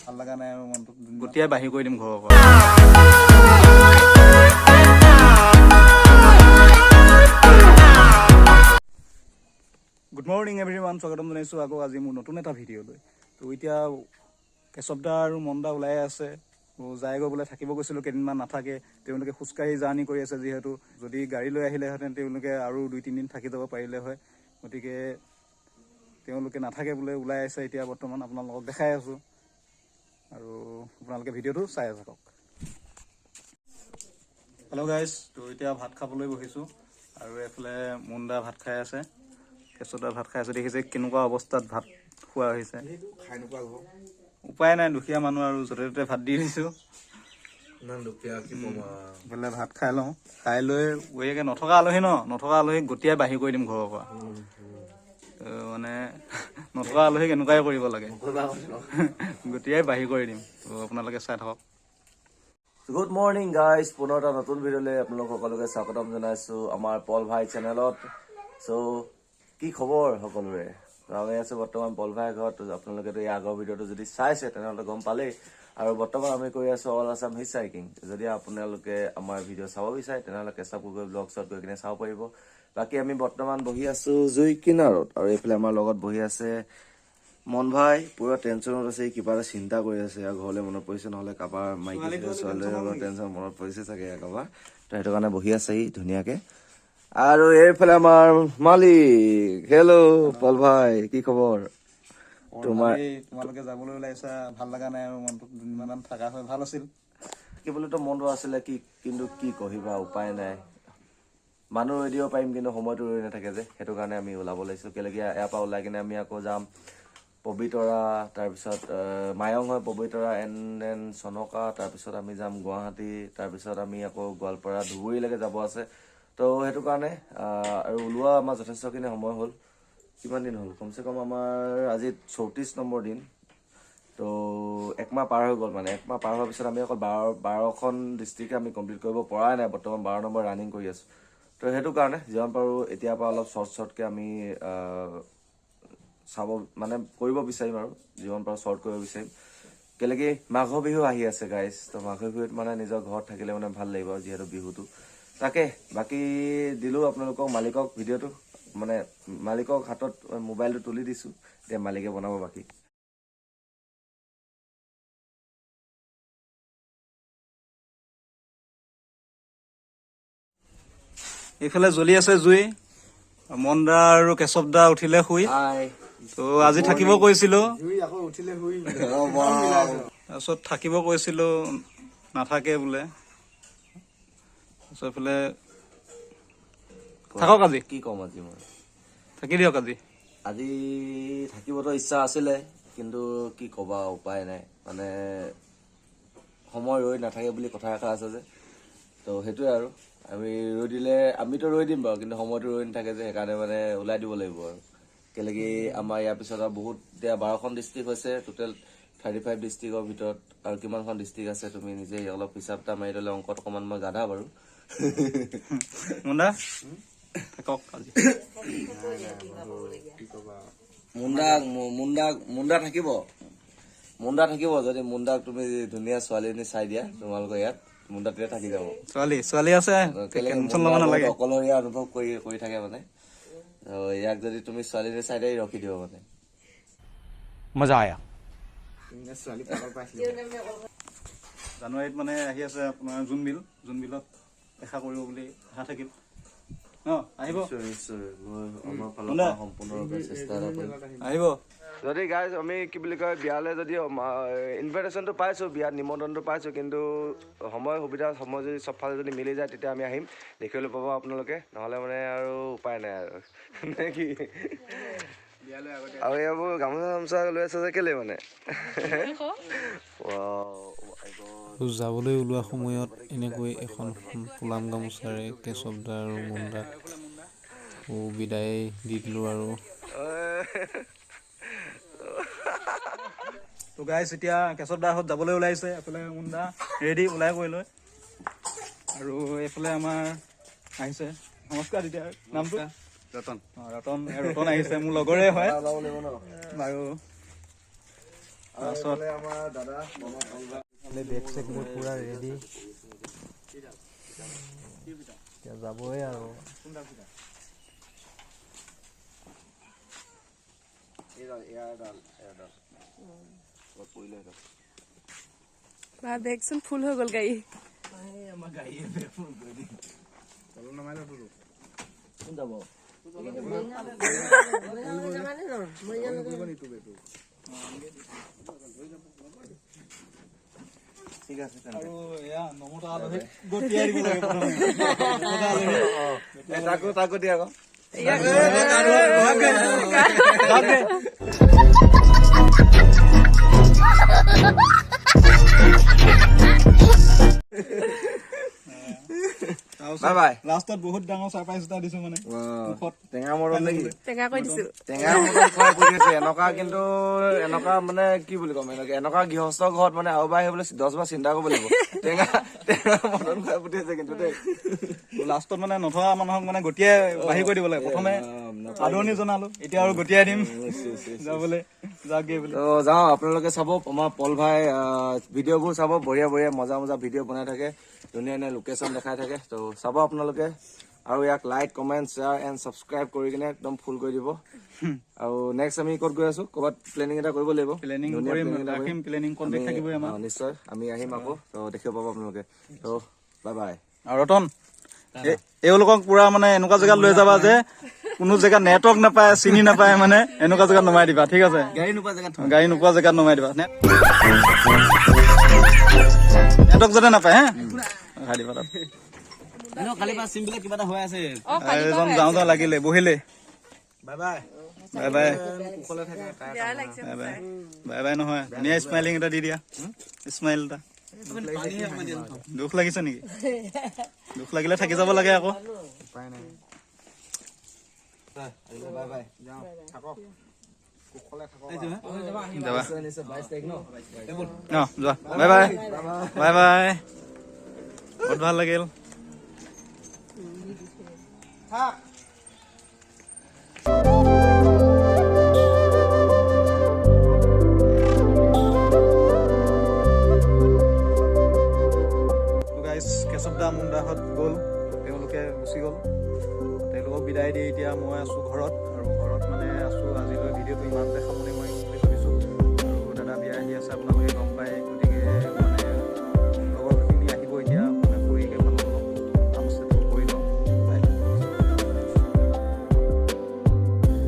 ভাল লগা নাই আৰু মনটো গোটেই বাহিৰ কৰি দিম ঘৰৰ পৰা। গুড মৰ্ণিং এভৰিৱান, স্বাগতম জনাইছোঁ আকৌ আজি মোৰ নতুন এটা ভিডিঅ'লৈ। তো এতিয়া কেশৱ দা আৰু মন দা ওলাই আছে, যায়গৈ বোলে, থাকিব গৈছিলোঁ কেইদিনমান, নাথাকে। তেওঁলোকে খোজকাঢ়ি জাৰ্ণি কৰি আছে, যিহেতু যদি গাড়ী লৈ আহিলেহেঁতেন তেওঁলোকে আৰু 2-3 দিন থাকি যাব পাৰিলে হয়। গতিকে তেওঁলোকে নাথাকে বোলে, ওলাই আছে এতিয়া বৰ্তমান, আপোনালোকক দেখাই আছোঁ আৰু আপোনালোকে ভিডিঅ'টো চাই থাকক। হেল্ল' গাইজ, তো এতিয়া ভাত খাবলৈ বহিছোঁ আৰু এইফালে মুণ্ডা ভাত খাই আছে, কেশৱ ভাত খাই আছে। দেখিছে কেনেকুৱা অৱস্থাত ভাত খোৱা হৈছে। উপায় নাই, দুখীয়া মানুহ আৰু য'তে ত'তে ভাত দি দিছোঁ। বোলে ভাত খাই লওঁ, খাই লৈ নথকা আলহীক গতিয়াই বাহিৰ কৰি দিম ঘৰৰ পৰা। মানে নথকা আলহীক এনেকুৱাই কৰিব লাগে, গতিয়াই বাহিৰ কৰি দিম। তো আপোনালোকে চাই থাকক। গুড মৰ্ণিং গাইজ, পুনৰ এটা নতুন ভিডিঅ'লৈ আপোনালোক সকলোকে স্বাগতম জনাইছোঁ আমাৰ পল ভাই চেনেলত। চ' কি খবৰ সকলোৰে? আমি আছোঁ বৰ্তমান পল ভাইৰ ঘৰত। আপোনালোকেতো এই আগৰ ভিডিঅ'টো যদি চাইছে তেনেহ'লে গম পালেই। আৰু বৰ্তমান আমি কৰি আছোঁ অল আছাম হিচ হাইকিং। যদি আপোনালোকে আমাৰ ভিডিঅ' চাব বিচাৰে তেনেহ'লে কেঁচা পুখুৰী ব্লগছত গৈ কিনে চাব পাৰিব। বাকী আমি বৰ্তমান বহি আছোঁ জুই কিনাৰত, আৰু এইফালে আমাৰ লগত বহি আছে মন ভাই। পুৰা টেনশ্যনত আছে, কিবা এটা চিন্তা কৰি আছে, আৰু ঘৰলৈ মনত পৰিছে, নহ'লে কাৰোবাৰ মাইকী ছোৱালীৰ টেনশ্যন মনত পৰিছে চাগে কাৰোবাৰ। তো সেইটো কাৰণে বহি আছে সি ধুনীয়াকে। আৰু এইফালে আমাৰ মালিক। হেল্ল' পল ভাই, কি খবৰ? তোমালোকে যাবলৈ ওলাইছা, ভাল লগা নাই আৰু মনটো, দুদিনমান থকা হয় ভাল আছিল। থাকিবলৈতো মনটো আছিলে, কিন্তু কি কহিবা, উপায় নাই। মানুহ ৰৈ দিব পাৰিম, কিন্তু সময়টো ৰৈ নাথাকে যে, সেইটো কাৰণে আমি ওলাব লাগিছোঁ। কেলেকি ইয়াৰ পৰা ওলাই কিনে আমি আকৌ যাম পবিতৰা, তাৰপিছত মায়ং হয় পবিতৰা, এণ্ড দেন চনকা, তাৰপিছত আমি যাম গুৱাহাটী, তাৰপিছত আমি আকৌ গোৱালপাৰা ধুবুৰীলৈকে যাব আছে। তো সেইটো কাৰণে আৰু ওলোৱা আমাৰ যথেষ্টখিনি সময় হ'ল। কিমান দিন হ'ল? কমচে কম আমাৰ আজি 34 নম্বৰ দিন। তো একমাহ পাৰ হৈ গ'ল, মানে একমাহ পাৰ হোৱাৰ পিছত আমি অকল 12খন ডিষ্ট্ৰিক্টে আমি কমপ্লিট কৰিব পৰাই নাই। বৰ্তমান 12 নম্বৰ ৰানিং কৰি আছোঁ। তো সেইটো কাৰণে যিমান পাৰোঁ এতিয়াৰ পৰা অলপ শ্বৰ্টকৈ আমি চাব মানে কৰিব বিচাৰিম, আৰু যিমান পাৰোঁ শ্বৰ্ট কৰিব বিচাৰিম। কেলেকি মাঘৰ বিহু আহি আছে গাইজ। তো মাঘৰ বিহুত মানে নিজৰ ঘৰত থাকিলে মানে ভাল লাগিব, যিহেতু বিহুটো। তাকে বাকী দিলোঁ আপোনালোকক, মালিকক ভিডিঅ'টো, মানে মালিকক হাতত মোবাইলটো তুলি দিছোঁ, এতিয়া মালিকে বনাব বাকী। এইফালে জ্বলি আছে জুই, মন দা আৰু কেশৱ দা উঠিলে শুই। তো আজি থাকিব কৈছিলোঁ, তাৰপিছত থাকিব কৈছিলোঁ, নাথাকে বোলে। তাৰপিছত এইফালে থাকক, আজি কি ক'ম, আজি মই থাকি দিয়ক। আজি থাকিবতো ইচ্ছা আছিলে, কিন্তু কি ক'বা, উপায় নাই। মানে সময় ৰৈ নাথাকে বুলি কথা এষাৰ আছে যে, তো সেইটোৱে আৰু। আমি ৰৈ দিলে, আমিতো ৰৈ দিম বাৰু, কিন্তু সময়টো ৰৈ নাথাকে যে, সেইকাৰণে মানে ওলাই দিব লাগিব আৰু। কেলেকি আমাৰ ইয়াৰ পিছত আৰু বহুত, এতিয়া 12খন ডিষ্ট্ৰিক্ট হৈছে টোটেল, 35 ডিষ্ট্ৰিক্টৰ ভিতৰত। আৰু কিমানখন ডিষ্ট্ৰিক্ট আছে তুমি নিজেই অলপ হিচাপ এটা মাৰি ল'লে, অংকত অকণমান মই গাধা বাৰু। মুণ্ডা থাকক আজি। মুণ্ডা থাকিব। মুণ্ডা থাকিব যদি মুণ্ডাক তুমি ধুনীয়া ছোৱালীজনী চাই দিয়া তোমালোকৰ ইয়াত, মুণ্ডা তেতিয়া থাকি যাব। ছোৱালী আছে, অকলশৰীয়া অনুভৱ কৰি থাকে মানে। ইয়াক যদি তুমি ছোৱালীজনী চাই দিয়া, ৰখি দিব মানে। মজা আয়া। জানুৱাৰীত মানে আহি আছে আপোনাৰ জোনবিলত দেখা কৰিব বুলি আশা থাকিল। আহিব আহিব। যদি গাইজ আমি কি বুলি কয়, বিয়ালৈ যদি ইনভাইটেশ্যনটো পাইছোঁ, বিয়াত নিমন্ত্ৰণটো পাইছোঁ, কিন্তু সময় সুবিধা যদি চবফালে যদি মিলি যায় তেতিয়া আমি আহিম, দেখিবলৈ পাব আপোনালোকে। নহ'লে মানে আৰু উপায় নাই আৰু নে কি। আৰু এইবোৰ গামোচা লৈ আছে যে কেলে মানে যাবলৈ ওলোৱা সময়ত এনেকৈ এখন পোলাম গামোচাৰে কেশৱ দা আৰু মুণ্ডাক বিদায় দি দিলোঁ আৰু। তো গাইজ এতিয়া কেশৱ দাহঁত যাবলৈ ওলাইছে, এইফালে মুণ্ডা ৰেডি ওলাই গৈ লৈ, আৰু এইফালে আমাৰ আহিছে, নমস্কাৰ এতিয়া নামটো ৰতন আহিছে, মোৰ লগৰে হয়। বাৰু তাৰপাছত আমাৰ দাদা বেগ চেগ লৈ পুৰা ৰেডি এতিয়া যাবই আৰু বেগ চোন ফুল হৈ গ'ল গাড়ী কোন যাব ঠিক আছে আৰু এয়া নমতা আলহীক গতিয়াই দিব লাগে প্ৰথমে। নমতা আলহী তাকো দিয়া আকৌ বাই বাই লাষ্টত বহুত ডাঙৰ ছাৰপ্ৰাইজ এটা দিছো মানে মুখত টেঙা মৰম নেকি টেঙা কৰি দিছো টেঙা মৰম খুৱাই পঠিয়াইছে এনেকুৱা কিন্তু এনেকুৱা মানে কি বুলি ক'ম এনেকুৱা গৃহস্থ ঘৰত মানে আৰু বাৰ আহিবলৈ 10 বাৰ চিন্তা কৰিব লাগিব টেঙা মৰম খুৱাই পঠিয়াইছে কিন্তু দেই লাষ্টত মানে নথকা মানুহক মানে গতিয়াই বাঢ়ি কৰি দিব লাগে প্ৰথমে আদৰণি জনালো এতিয়া আৰু গতিয়াই দিম যাবলৈ যাওঁগে বুলি তো যাওঁ আপোনালোকে চাব আমাৰ পল ভাই ভিডিঅ'বোৰ চাব বঢ়িয়া বঢ়িয়া মজা মজা ভিডিঅ' বনাই থাকে ধুনীয়া ধুনীয়া লোকেশ্যন দেখাই থাকে তো চাব আপোনালোকে আৰু ইয়াক like comment share and subscribe কৰি কিনে একদম ফুল কৰি দিব আৰু নেক্সট আমি ক'ত গৈ আছো ক'ৰবাত প্লেনিং এটা কৰিব লাগিব প্লেনিং ধুনীয়া কৰিম planning এটা ৰাখিম প্লেনিং কণ্টেক্ট থাকিবই আমাৰ নিশ্চয় আমি আহিম আকৌ তো দেখিব পাব আপোনালোকে তো বাই বাই আৰু ৰতন এওঁলোকক পুৰা মানে এনেকুৱা জেগাত লৈ যাবা যে কোনো জেগাত নেটৱৰ্ক নাপায় চিনি নাপায় মানে এনেকুৱা জেগাত নমাই দিবা ঠিক আছে গাড়ী নোপোৱা জেগাত নমাই দিবা নেটৱৰ্ক যাতে নাপায় হে খাই দিবা তাত এজন যাওঁ যাওঁ লাগিলে বহিলে বাই বাই বাই বাই নহয় ধুনীয়া স্মাইলিং এটা দি দিয়া স্মাইল এটা দুখ লাগিছে নেকি দুখ লাগিলে থাকি যাব লাগে আকৌ যোৱা বাই বাই বাই বাই বহুত ভাল লাগিল